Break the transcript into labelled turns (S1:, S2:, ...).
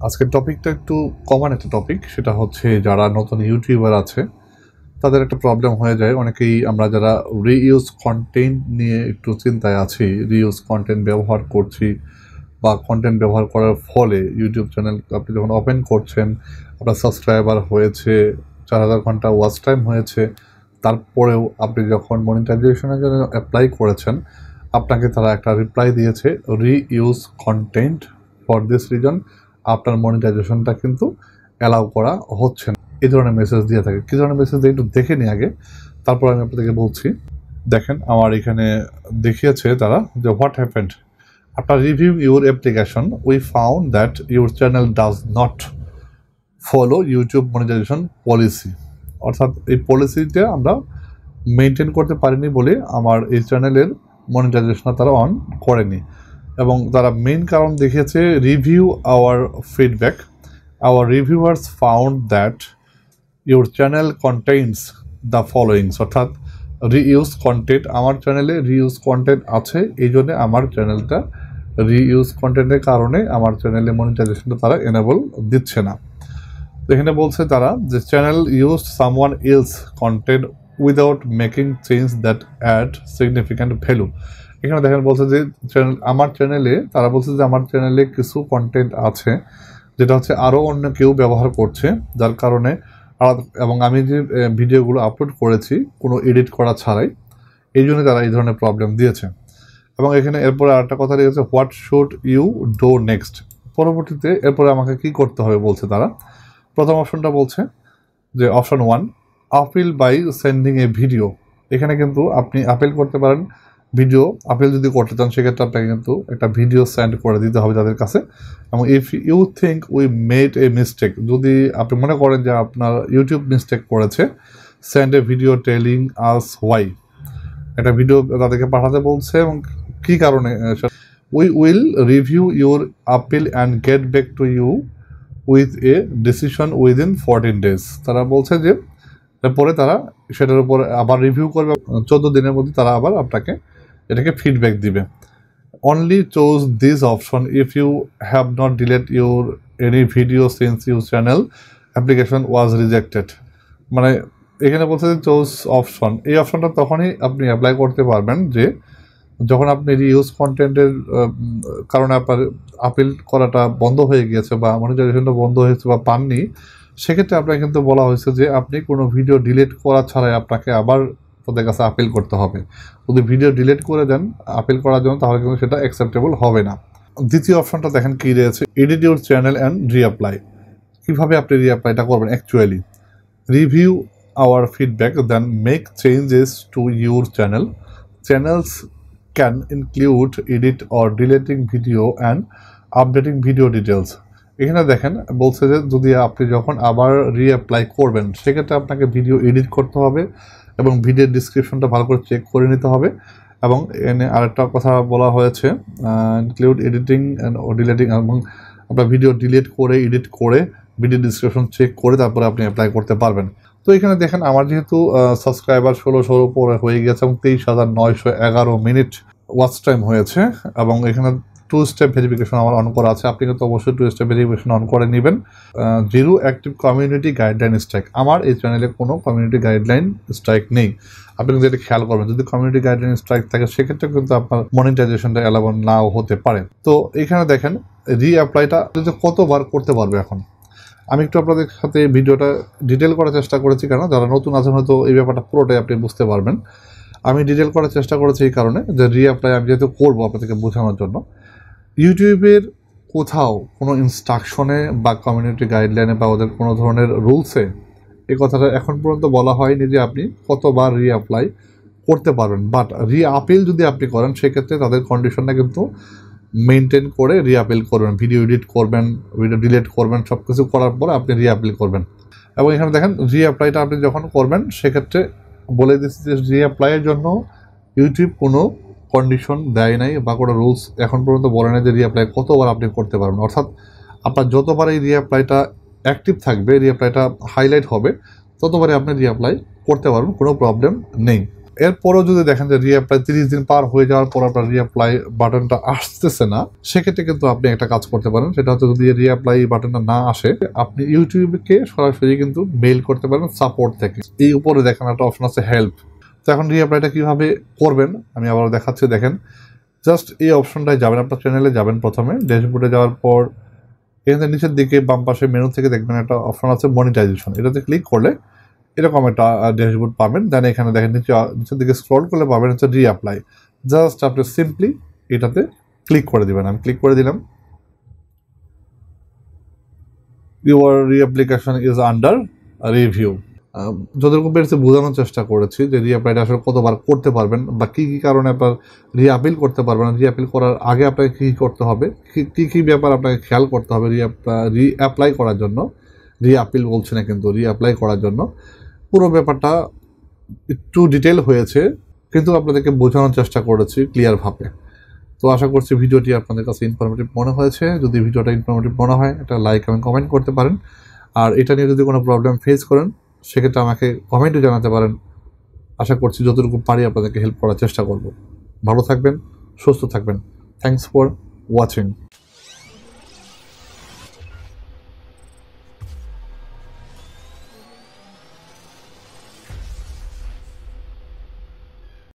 S1: আজকের টপিকটা একটু কমন একটা টপিক, সেটা হচ্ছে যারা নতুন ইউটিউবার আছে তাদের একটা প্রবলেম হয়ে যায়। অনেকেই আমরা যারা রিইউজ কন্টেন্ট নিয়ে একটু চিন্তায় আছি, রিইউজ কন্টেন্ট ব্যবহার করছি বা কন্টেন্ট ব্যবহার করার ফলে ইউটিউব চ্যানেল আপনি যখন ওপেন করছেন, আপনার সাবস্ক্রাইবার হয়েছে, 4000 ঘন্টা ওয়াচ টাইম হয়েছে, তারপরেও আপনি যখন মনিটাইজেশনের জন্য অ্যাপ্লাই করেছেন আপনাকে তারা একটা রিপ্লাই দিয়েছে reuse content, for this reason আপনার মনিটাইজেশনটা কিন্তু অ্যালাউ করা হচ্ছে না। এই ধরনের মেসেজ দিয়ে থাকে। কী ধরনের মেসেজ দিয়ে একটু দেখে নিই আগে, তারপর আমি আপনাদেরকে বলছি। দেখেন আমার এখানে দেখিয়েছে তারা যে what happened after review your application we found that your channel does not follow YouTube monetisation policy. অর্থাৎ এই পলিসিটা আমরা মেনটেন করতে পারিনি বলে আমার এই চ্যানেলের মনিটাইজেশনটা তারা অন করেনি। এবং তারা মেইন কারণ দেখিয়েছে review our feedback, our reviewers found that your channel contains the followings. অর্থাৎ রিইউজ কন্টেন্ট, আমার চ্যানেলে রিইউজ কন্টেন্ট আছে, এই জন্যে আমার চ্যানেলটা রিইউজ কন্টেন্টের কারণে আমার চ্যানেলে মনিটাইজেশনটা তারা এনেবল দিচ্ছে না। তো এখানে বলছে তারা যে channel use someone else content without making change that add significant value. এখানে দেখেন বলছে যে আমার চ্যানেলে, তারা বলছে যে আমার চ্যানেলে কিছু কন্টেন্ট আছে যেটা হচ্ছে আরও অন্য কেউ ব্যবহার করছে, যার কারণে এবং আমি যে ভিডিওগুলো আপলোড করেছি কোনো এডিট করা ছাড়াই, এই জন্য তারা এই ধরনের প্রবলেম দিয়েছে। এবং এখানে এরপরে আরেকটা কথা দিয়েছে what should you do next. পরবর্তীতে এরপরে আমাকে কি করতে হবে বলছে তারা। প্রথম অপশনটা বলছে যে option 1 appeal by sending a video. এখানে কিন্তু আপনি আপিল করতে পারেন। ভিডিও আপিল যদি করতে চান সেক্ষেত্রে আপনাকে কিন্তু একটা ভিডিও সেন্ড করে দিতে হবে তাদের কাছে। এবং if you think we made a mistake, যদি আপনি মনে করেন যে আপনার ইউটিউব মিস্টেক করেছে, send a video telling us why. একটা ভিডিও তাদেরকে পাঠাতে বলছে এবং কী কারণে। We will review your appeal and get back to you with a decision within 14 days। তারা বলছে যে এরপরে তারা সেটার উপর আবার রিভিউ করবে, 14 দিনের মধ্যে তারা আবার আপনাকে এটাকে ফিডব্যাক দিবে। Only choose this option if you have not delete your any video since your channel application was rejected. মানে এখানে বলছে যে চুজ অপশন, এই অপশনটা তখনই আপনি অ্যাপ্লাই করতে পারবেন যে যখন আপনি রিইউজ কন্টেন্টের কারণে আপনার আপিল করাটা বন্ধ হয়ে গিয়েছে বা মনিটাইজেশনটা বন্ধ হয়েছে বা পাননি, সেক্ষেত্রে আপনাকে কিন্তু বলা হয়েছে যে আপনি কোনো ভিডিও ডিলিট করা ছাড়াই আপনাকে আবার তাদের কাছে আপিল করতে হবে। যদি ভিডিও ডিলিট করে দেন আপিল করার জন্য, তাহলে কিন্তু সেটা অ্যাকসেপ্টেবল হবে না। দ্বিতীয় অপশনটা দেখেন কী রয়েছে, edit your channel and reapply. কীভাবে আপনি রিঅ্যাপ্লাইটা করবেন actually, review our feedback then make changes to your channel. Channels can include edit or deleting video and updating video details। এখানে দেখেন বলছে যে যদি আপনি যখন আবার রিঅ্যাপ্লাই করবেন সেক্ষেত্রে আপনাকে ভিডিও এডিট করতে হবে এবং ভিডিওর ডিসক্রিপশনটা ভালো করে চেক করে নিতে হবে। এবং এনে আরেকটা কথা বলা হয়েছে ইনক্লুড এডিটিং অ্যান্ড ডিলেটিং, এবং আপনার ভিডিও ডিলিট করে এডিট করে ভিডিও ডিসক্রিপশন চেক করে তারপরে আপনি অ্যাপ্লাই করতে পারবেন। তো এখানে দেখেন আমার যেহেতু সাবস্ক্রাইবার 1600 উপরে হয়ে গেছে এবং 23,911 মিনিট ওয়াচ টাইম হয়েছে, এবং এখানে 2 স্টেপ ভেরিফিকেশন আমার অন করা আছে। আপনি কিন্তু অবশ্যই 2 স্টেপ ভেরিফিকেশন অন করে নেবেন। Zero active community guideline strike, আমার এই চ্যানেলে কোনো কমিউনিটি গাইডলাইন স্ট্রাইক নেই। আপনি কিন্তু এটা খেয়াল করবেন, যদি কমিউনিটি গাইডলাইন স্ট্রাইক থাকে সেক্ষেত্রে কিন্তু আপনার মনিটাইজেশনটা অ্যালাউ নাও হতে পারে। তো এখানে দেখেন রিঅ্যাপ্লাইটা কতবার করতে পারবে। এখন আমি একটু আপনাদের সাথে ভিডিওটা ডিটেল করার চেষ্টা করেছি, কারণ যারা নতুন আছেন হয়তো এই ব্যাপারটা পুরোটাই আপনি বুঝতে পারবেন। আমি ডিটেল করার চেষ্টা করেছি এই কারণে যে রিঅ্যাপ্লাই আমি যেহেতু করবো আপনাদেরকে বোঝানোর জন্য। ইউটিউবের কোথাও কোনো ইনস্ট্রাকশনে বা কমিউনিটি গাইডলাইনে বা ওদের কোনো ধরনের রুলসে এই কথাটা এখন পর্যন্ত বলা হয়নি যে আপনি কতবার রিঅ্যাপ্লাই করতে পারবেন। বাট রিআপিল যদি আপনি করেন সেক্ষেত্রে তাদের কন্ডিশনটা কিন্তু মেনটেন করে রিঅ্যাপিল করবেন। ভিডিও এডিট করবেন, ভিডিও ডিলিট করবেন, সব কিছু করার পরে আপনি রিঅ্যাপিল করবেন। এবং এখানে দেখেন রিঅ্যাপ্লাইটা আপনি যখন করবেন সেক্ষেত্রে বলে দিচ্ছি যে রিঅ্যাপ্লাইয়ের জন্য ইউটিউব কোনো কন্ডিশন দেয় নাই বা কোনো রুলস এখন পর্যন্ত বলে নাই যে রিঅ্যাপ্লাই কতবার আপনি করতে পারবেন। অর্থাৎ আপনার যতবার এই রিঅ্যাপ্লাইটা অ্যাক্টিভ থাকবে, রিঅ্যাপ্লাইটা হাইলাইট হবে, ততবারই আপনি রিঅ্যাপ্লাই করতে পারবেন, কোনো প্রবলেম নেই। এরপরেও যদি দেখেন যে রিঅ্যাপ্লাই 30 দিন পার হয়ে যাওয়ার পর আপনার রিঅ্যাপ্লাই বাটনটা আসতেছে না, সেক্ষেত্রে কিন্তু আপনি একটা কাজ করতে পারেন। সেটা হচ্ছে যদি রিঅ্যাপ্লাই বাটনটা না আসে, আপনি ইউটিউবকে সরাসরি কিন্তু মেইল করতে পারেন সাপোর্ট থেকে। এই উপরে দেখেন একটা অপশন আছে হেল্প। তো এখন রিঅ্যাপ্লাইটা কিভাবে করবেন আমি আবার দেখাচ্ছি। দেখেন, জাস্ট এই অপশনটায় যাবেন, আপনার চ্যানেলে যাবেন, প্রথমে ড্যাশবোর্ডে যাওয়ার পর এখানে নিচের দিকে বাম পাশে মেনু থেকে দেখবেন একটা অপশন আছে মনিটাইজেশন। এটাতে ক্লিক করলে এরকম একটা ড্যাশবোর্ড পাবেন। দেন এখানে দেখেন নিচের দিকে স্ক্রল করলে পাবেন হচ্ছে রিঅ্যাপ্লাই। জাস্ট আপনি সিম্পলি এটাতে ক্লিক করে দিবেন। আমি ক্লিক করে দিলাম। Your reapplication is under review. যতটুকু পেরেছি বোঝানোর চেষ্টা করেছি যে রিঅ্যাপ্লাইটা আসলে কতবার করতে পারবেন বা কী কী কারণে আপনার রিঅ্যাপিল করতে পারবেন। রিঅ্যাপিল করার আগে আপনাকে কী করতে হবে, কী কী ব্যাপার আপনাকে খেয়াল করতে হবে রিঅ্যাপ্লাই করার জন্য। রিঅ্যাপিল বলছি না কিন্তু, রিঅ্যাপ্লাই করার জন্য পুরো ব্যাপারটা একটু ডিটেল হয়েছে, কিন্তু আপনাদেরকে বোঝানোর চেষ্টা করেছি ক্লিয়ারভাবে। তো আশা করছি ভিডিওটি আপনাদের কাছে ইনফরমেটিভ মনে হয়েছে। যদি ভিডিওটা ইনফরমেটিভ মনে হয় এটা লাইক এবং কমেন্ট করতে পারেন। আর এটা নিয়ে যদি কোনো প্রবলেম ফেস করেন সেক্ষেত্রে আমাকে কমেন্টে জানাতে পারেন। আশা করছি যতটুকু পারি আপনাদেরকে হেল্প করার চেষ্টা করব। ভালো থাকবেন, সুস্থ থাকবেন। Thanks for watching.